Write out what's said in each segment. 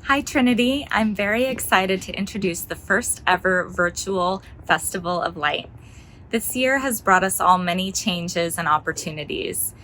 Hi Trinity, I'm very excited to introduce the first ever virtual Festival of Light. This year has brought us all many changes and opportunities.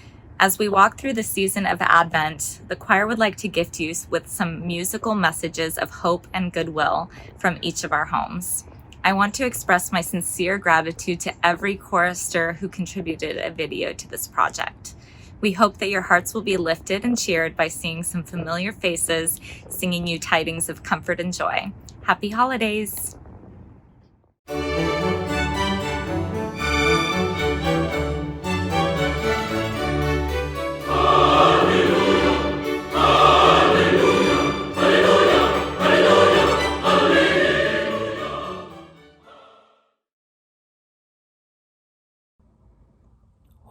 As we walk through the season of Advent, the choir would like to gift you with some musical messages of hope and goodwill from each of our homes. I want to express my sincere gratitude to every chorister who contributed a video to this project. We hope that your hearts will be lifted and cheered by seeing some familiar faces singing you tidings of comfort and joy. Happy holidays!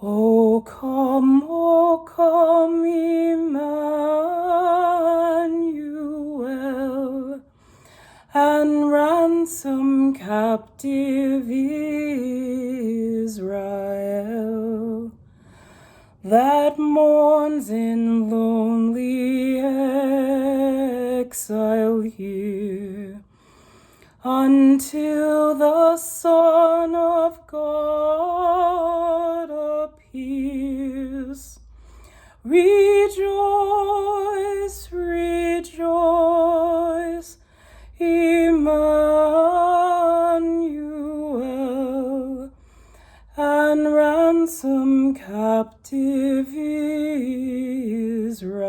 O come, Emmanuel, and ransom captive Israel, that mourns in lonely exile here, until the Son of God appears. Rejoice, rejoice, Emmanuel, and ransom captive Israel.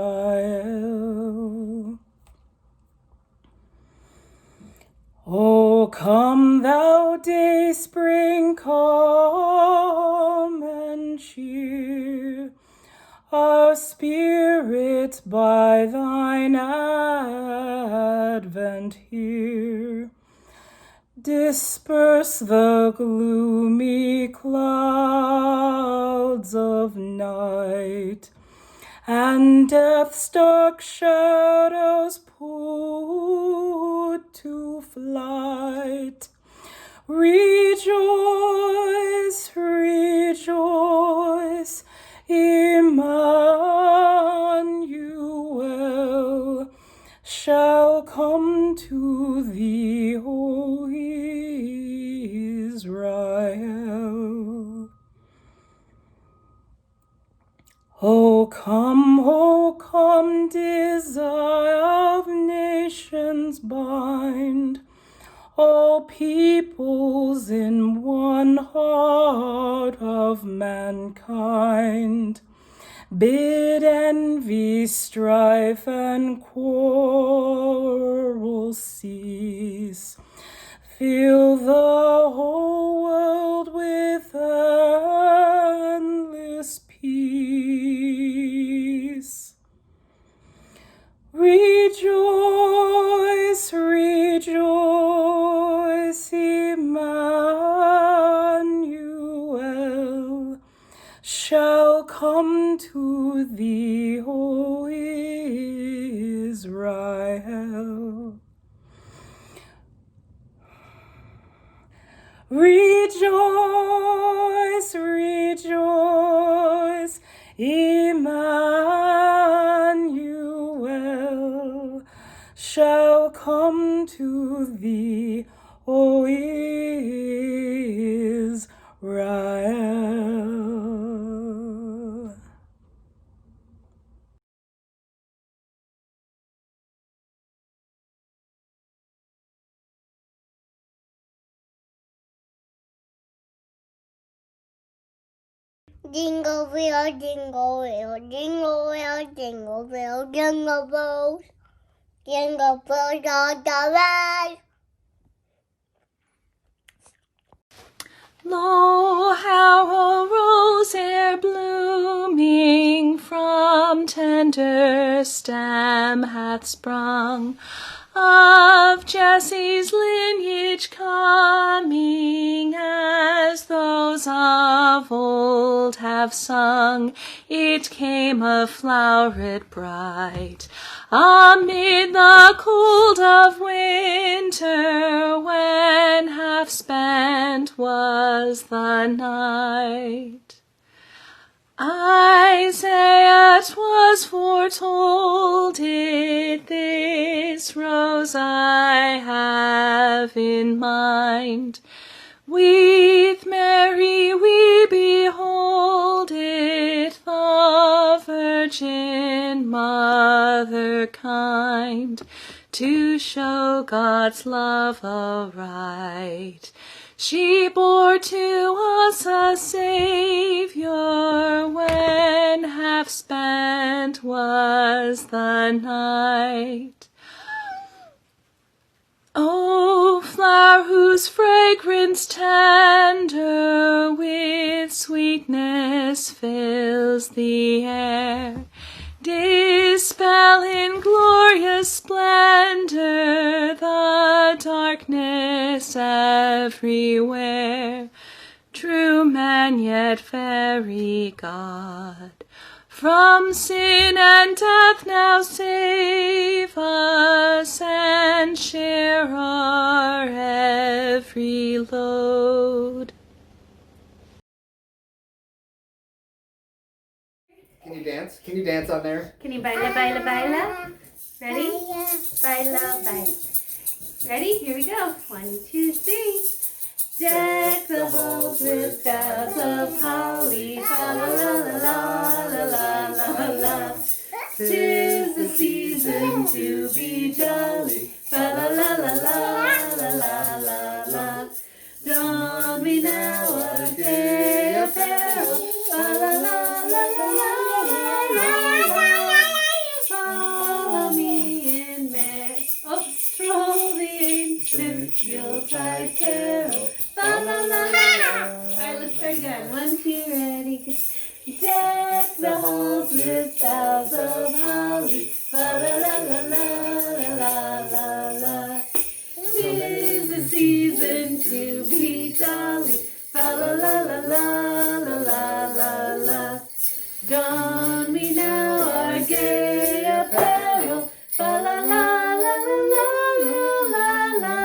O come, thou day spring, come and cheer our spirits by thine advent here. Disperse the gloomy clouds of night, and death's dark shadows put to flight. Rejoice, rejoice, Emmanuel shall come to thee, O Israel. O come, desire of nations bind, all peoples in one heart of mankind. Bid envy, strife, and quarrel cease. Fill the whole world with endless peace. Rejoice, rejoice, Emmanuel shall come to thee, O Israel. Rejoice, rejoice, Emmanuel shall come to thee, O Israel. Jingle bell, jingle bell, jingle bell, jingle bell, jingle bells, jingle bells all the way. Lo, how a rose ere blooming from tender stem hath sprung, of Jesse's lineage coming, as those of old have sung. It came a floweret bright amid the cold of winter, when half spent was the night. Isaiah 'twas foretold it this this rose I have in mind. With Mary we behold it, the Virgin Mother kind, to show God's love aright. She bore to us a Saviour when half spent was the night. O flower whose fragrance tender with sweetness fills the air, dispel in glorious splendor the darkness everywhere. True man, yet very God, from sin and death now save us and share our every load. Can you dance? Can you dance on there? Can you baila, baila, baila? Ready? Baila, baila. Ready? Here we go. 1, 2, 3. Deck the halls with boughs of holly, fa la la la la la la la la. 'Tis the season to be jolly, fa la la la la la la la la. Don we now our gay apparel, fa la la la la la la la. Follow me in May. Oh, stroll the ancient Yuletide carol. La la la la. Alright, let's try again. 1, 2, ready, go. Deck the halls with boughs of holly. La la la la la la la la. 'Tis the season to be jolly. La la la la la la la la. Don we now our gay apparel. La la la la la la la la.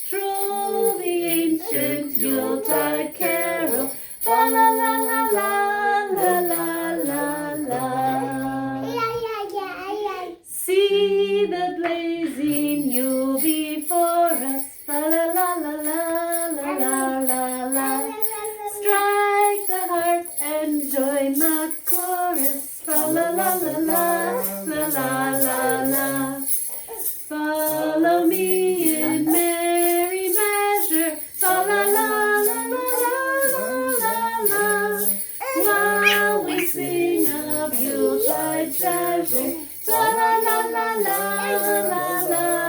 Troll the ancient Yuletide carol. La la la la la la la la la. See the blazing Yule before us. La la la la la la la la la. Strike the harp and join the chorus. La la la la la la la la la. Follow me in merry measure. La la la la la la la la. While we sing of Yuletide treasure. La la la la la la la.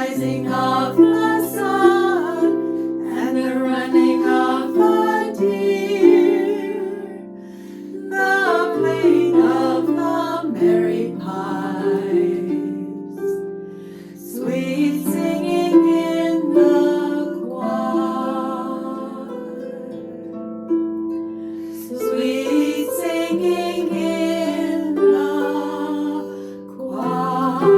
rising of the sun and the running of the deer, the playing of the merry pipes, sweet singing in the choir, sweet singing in the choir.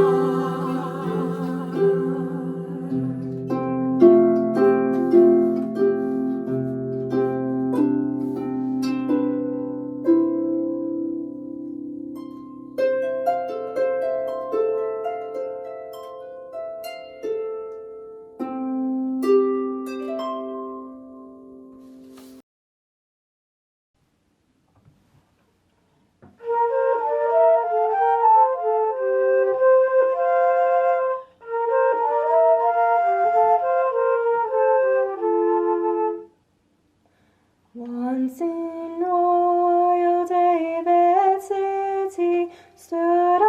Once in royal David's city stood a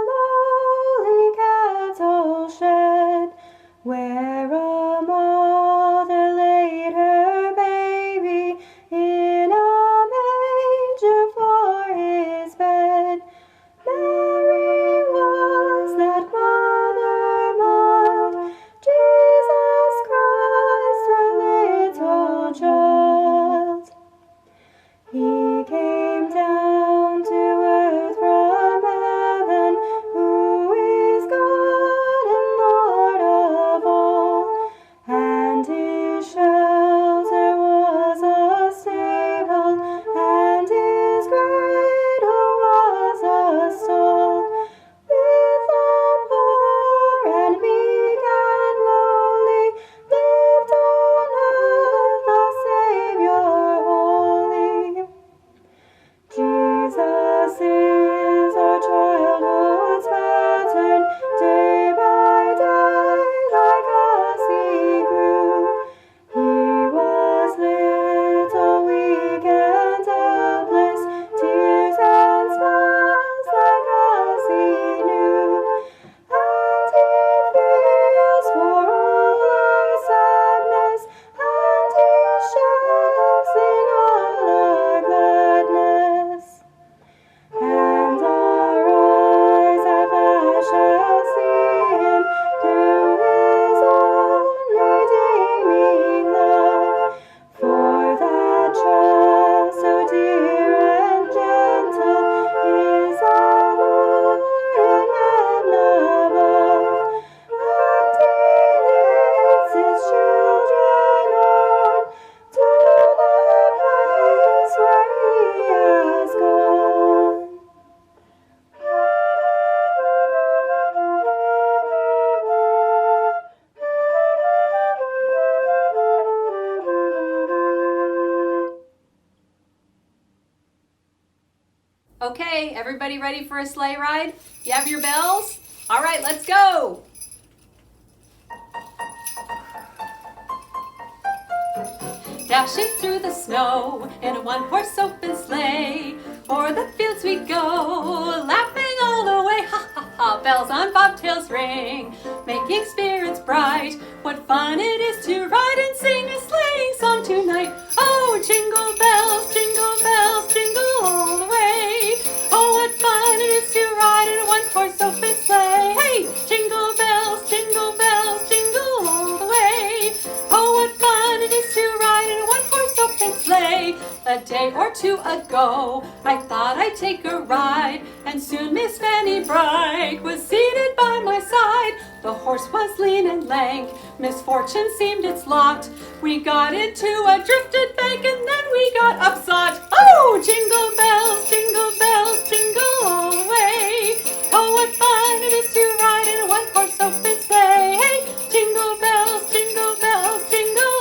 lowly cattle shed, where a mother laid her baby in a manger for his bed. Mary was that mother mild, Jesus Christ her little child. He came down to earth from heaven, who is God and Lord of all, and his shelter was a stable, and his cradle was a stall. With the poor and meek and lowly lived on earth the Savior holy. Jesus is our childhood's pattern, day by day like us he grew. He was little, weak and helpless, tears and smiles like us he knew. And he feels for all our sadness, and he shares in all our gladness. And our eyes at last shall see him through his own redeeming love. For that child so dear and gentle is our Lord in heaven above, and he leads his children on to the place where he has gone. Okay, everybody ready for a sleigh ride? You have your bells? All right, let's go. Dashing through the snow in a one-horse open sleigh, o'er the fields we go, laughing all the way. Ha ha ha! Bells on bobtails ring, making spirits bright. What fun it is to ride and sing a sleighing song tonight! Oh, jingle bells, jingle all the way. Oh, what fun it is to ride in a one-horse open sleigh! Hey, jingle bells, jingle all the way. Oh, what fun it is to ride in a one-horse open sleigh! A day or two ago, I thought I'd take a ride, and soon Miss Fanny Bright was seated by my side. The horse was lean and lank, misfortune seemed its lot. We got into a drifted bank, and then we got upsot. Oh, jingle bells, jingle all the way. Oh, what fun it is to ride in a one-horse open sleigh. Hey, jingle bells, jingle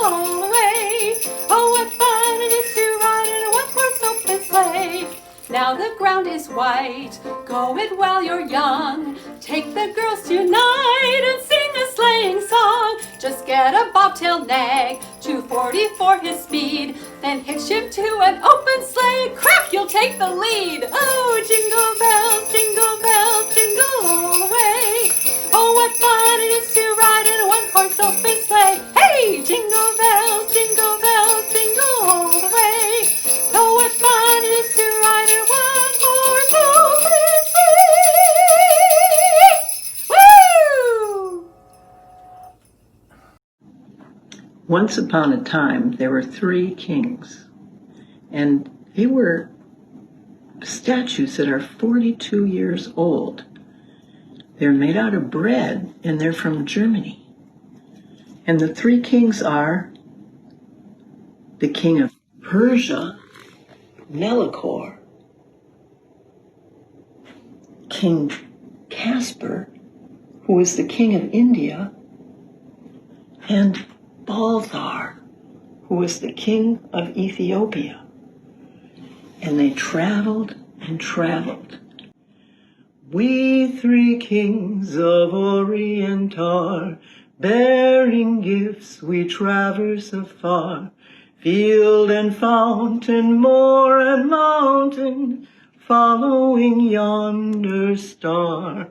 all the way. Oh, what fun it is to ride in a one-horse open sleigh. Now the ground is white, go it while you're young. Take the girls tonight and sing a sleighing song. Just get a bobtail nag, 240 for his speed, then hitch him to an open sleigh. Crack, you'll take the lead. Oh, jingle bells, jingle all the way. Oh, what fun it is to ride Once upon a time, there were 3 kings, and they were statues that are 42 years old. They're made out of bread, and they're from Germany. And the 3 kings are the king of Persia, Melchior, King Caspar, who is the king of India, and Balthar, who was the king of Ethiopia. And they traveled and traveled. We 3 kings of Orient are, bearing gifts we traverse afar, field and fountain, moor and mountain, following yonder star.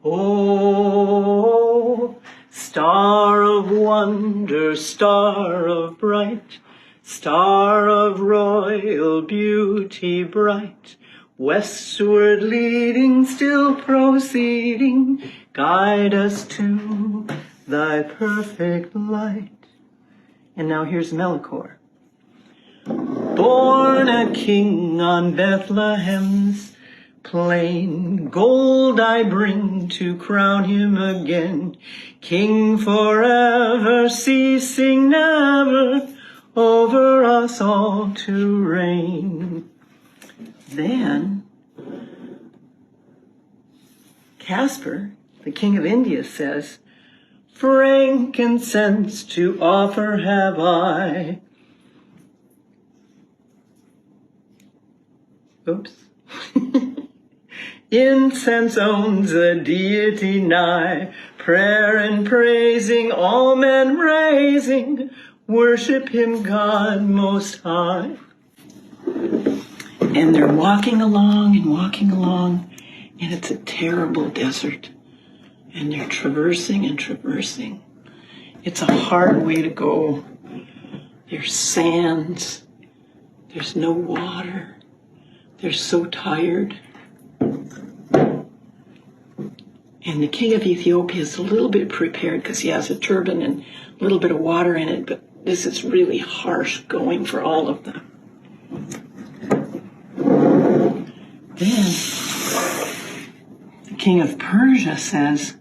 Oh, star of wonder, star of bright, star of royal beauty bright, westward leading, still proceeding, guide us to thy perfect light. And now here's Melchior. Born a king on Bethlehem's plain, gold I bring to crown him again, king forever, ceasing never, over us all to reign. Then Caspar, the king of India, says, frankincense to offer have I. Oops. Incense owns a deity nigh, prayer and praising, all men raising, worship him, God most high. And they're walking along, and it's a terrible desert. And they're traversing and traversing. It's a hard way to go. There's sands. There's no water. They're so tired. And the king of Ethiopia is a little bit prepared because he has a turban and a little bit of water in it, but this is really harsh going for all of them. Then the king of Persia says,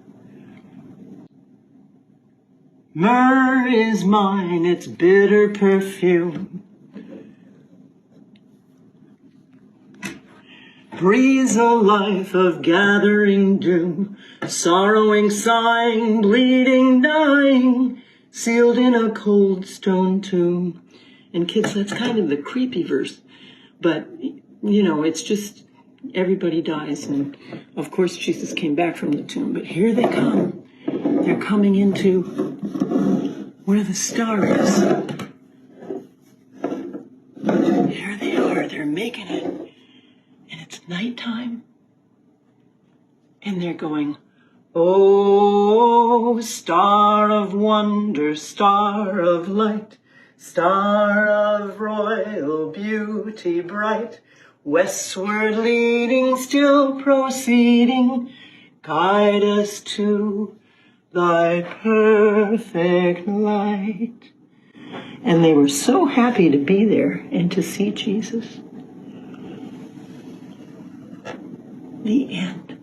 myrrh is mine, its bitter perfume. Breathes a life of gathering doom, sorrowing, sighing, bleeding, dying, sealed in a cold stone tomb. And kids, that's kind of the creepy verse, but you know, it's just everybody dies, and of course Jesus came back from the tomb, but here they come. They're coming into where the star is. Here they are, they're making it. And it's nighttime. And they're going, oh, star of wonder, star of light, star of royal beauty bright, westward leading, still proceeding, guide us to thy perfect light. And they were so happy to be there and to see Jesus. The end.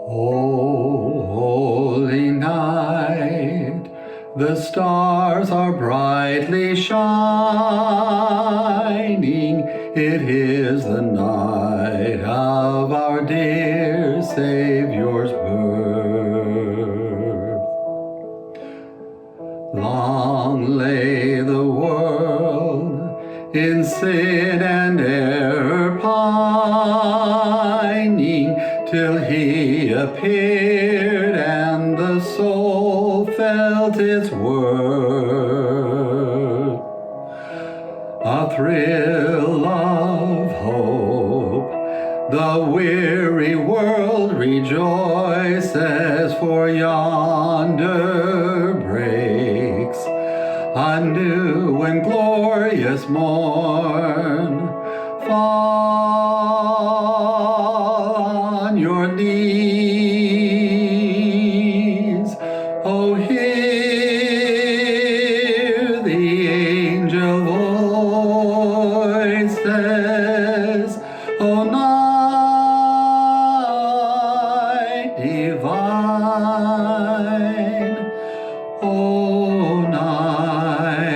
O holy night, the stars are brightly shining. It is the night of our dear Savior's birth. Long lay the world in sin and error pining, till he appeared and the soul felt its worth. A thrill of hope, the weary world rejoices, for yonder breaks a new and glorious morn. Fall on your knees, oh, hear the angel voices, oh, night divine, oh, night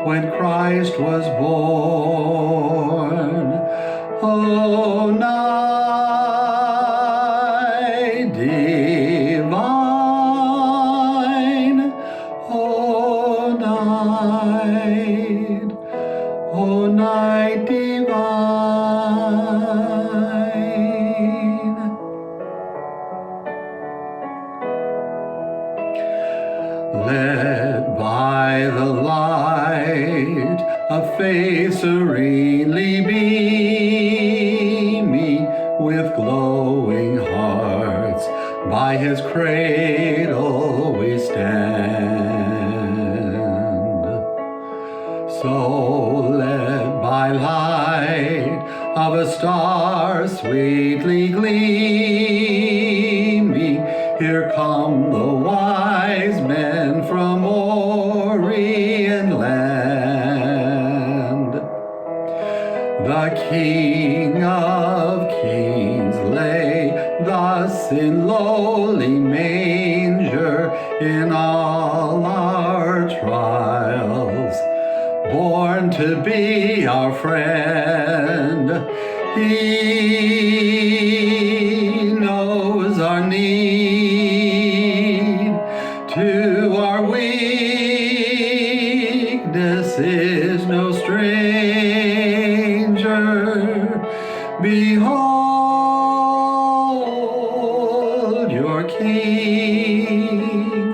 when Christ was born, oh, night divine, oh, night, oh, night divine. Led by the light of faith serenely beaming, with glowing hearts by his cradle we stand. So led by light of a star sweetly gleaming, here come the wise men from Orient land. The King of Kings lay thus in lowly manger in all our trials, born to be our friend. He knows our need, to our weakness is no stranger. Behold your King,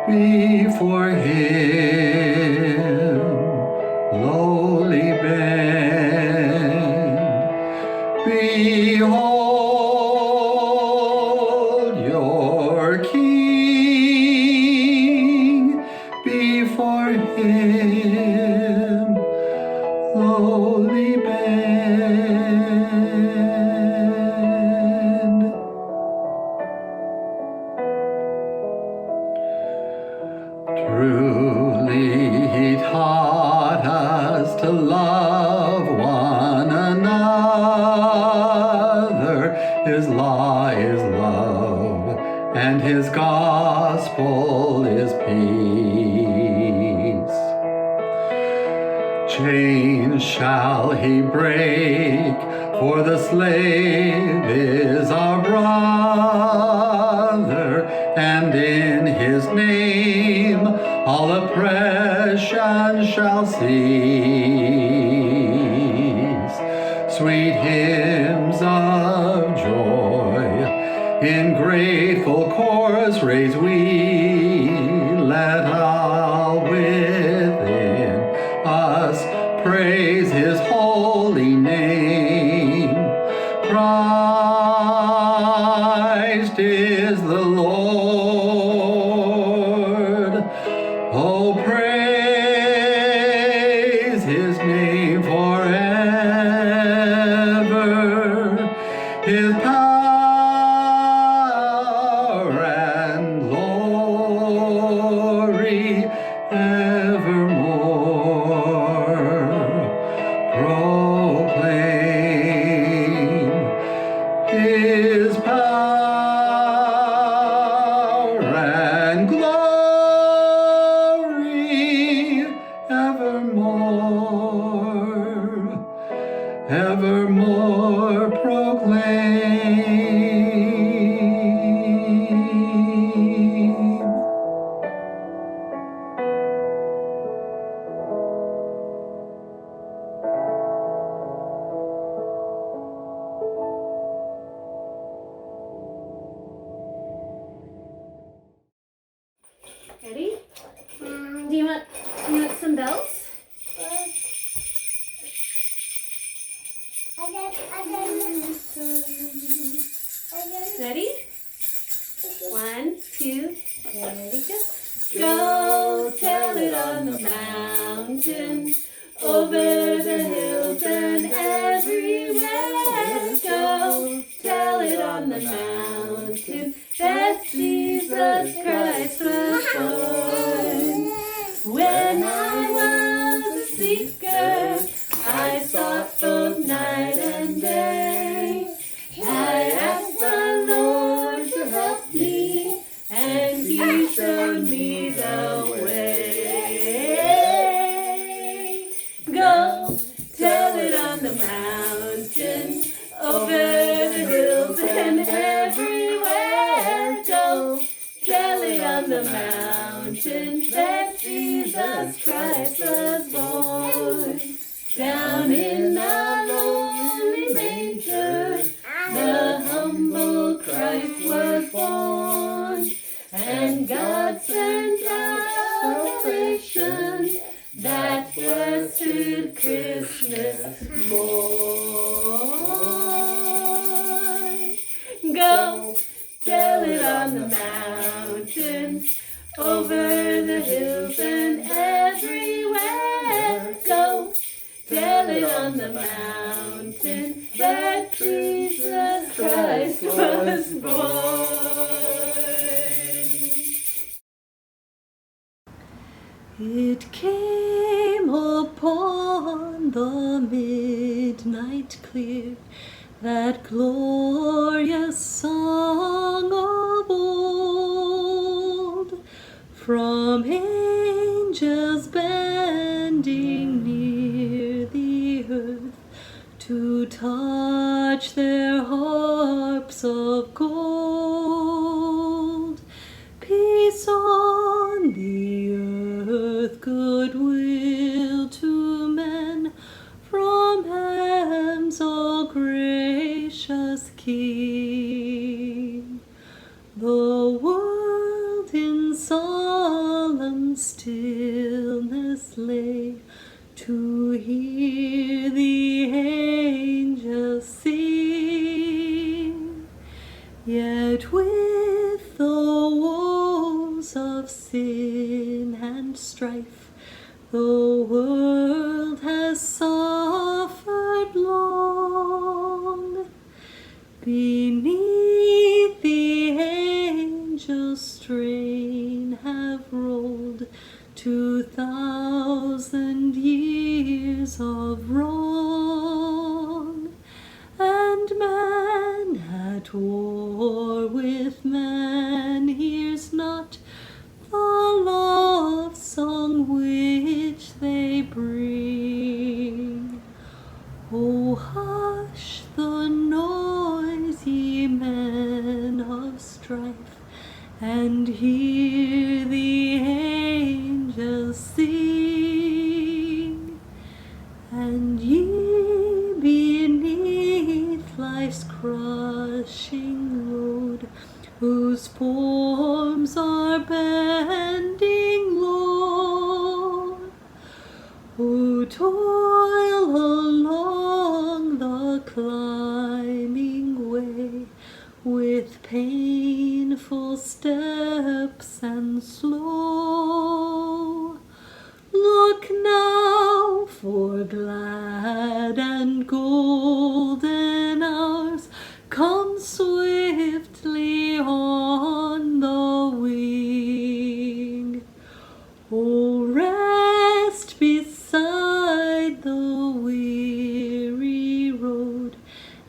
before him lowly bend. Behold your King, before him lowly bend. Truly he taught us to love one another. His law is love, and his gospel is peace. Chains shall he break, for the slave is our brother, and in his name all oppression shall cease. Sweet hymns of joy in grateful chorus raise we, let all within us praise his holy name. Christ is the Lord. Oh, praise his name forever. His power and glory evermore proclaim. His power and glory evermore, evermore proclaim. Ready? Do you want some bells? Ready? 1, 2, ready, go. Go the hills and everywhere. Go tell it on the mountain that Jesus Christ was born. When I was a seeker, I sought both night and day. I asked the Lord to help me, and He showed me the way. Go tell it on the mountain, over the hills and everywhere. Go tell it on the mountain that Jesus Christ was born. Down in the lonely manger, the humble Christ was born, and God sent salvation that blessed Christmas morn. Go tell it on the mountain, over the hills and everywhere. Go tell it on the mountain that Jesus Christ was born. It came upon the midnight clear, that glorious song of old, from angels bending near the earth to touch their harps of gold. Peace on the earth, goodwill to men, from heaven's all gracious King. The world in solemn stillness lay, to hear the angels sing. Yet with the woes of sin and strife, the world has suffered long. Beneath the angels' strain have rolled 2,000 years of wrong, and man at war with man hears not the love song which they bring. Oh, hush the noise, ye men of strife, and hear the angels sing. And ye beneath life's crushing load, whose forms are bending low, who toil along the climbing way with painful steps and slow, look now, for glad and golden hours come swiftly on the wing. Oh, rest beside the weary road,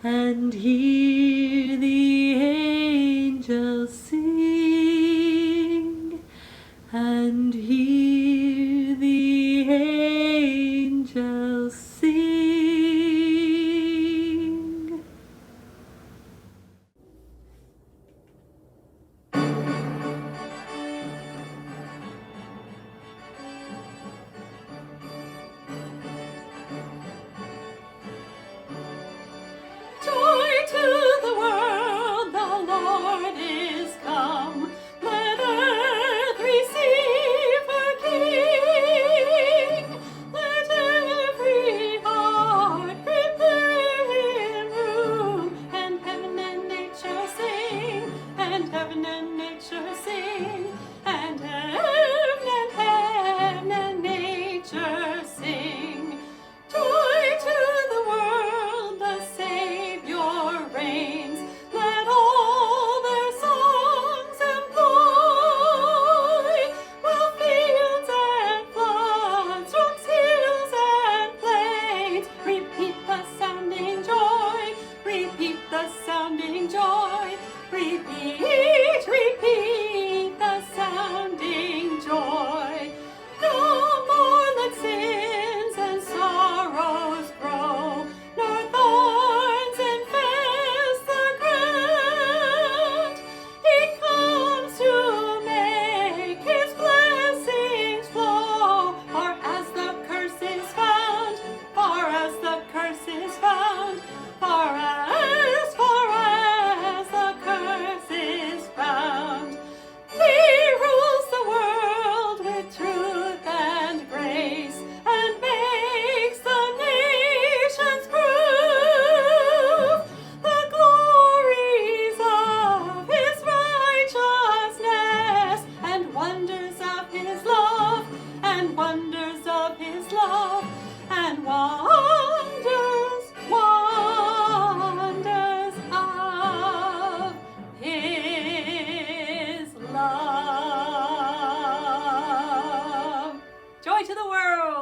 and hear the angels sing, and hear the angels sing. Joy to the world, the Lord is come. Let earth receive her Joy to the world!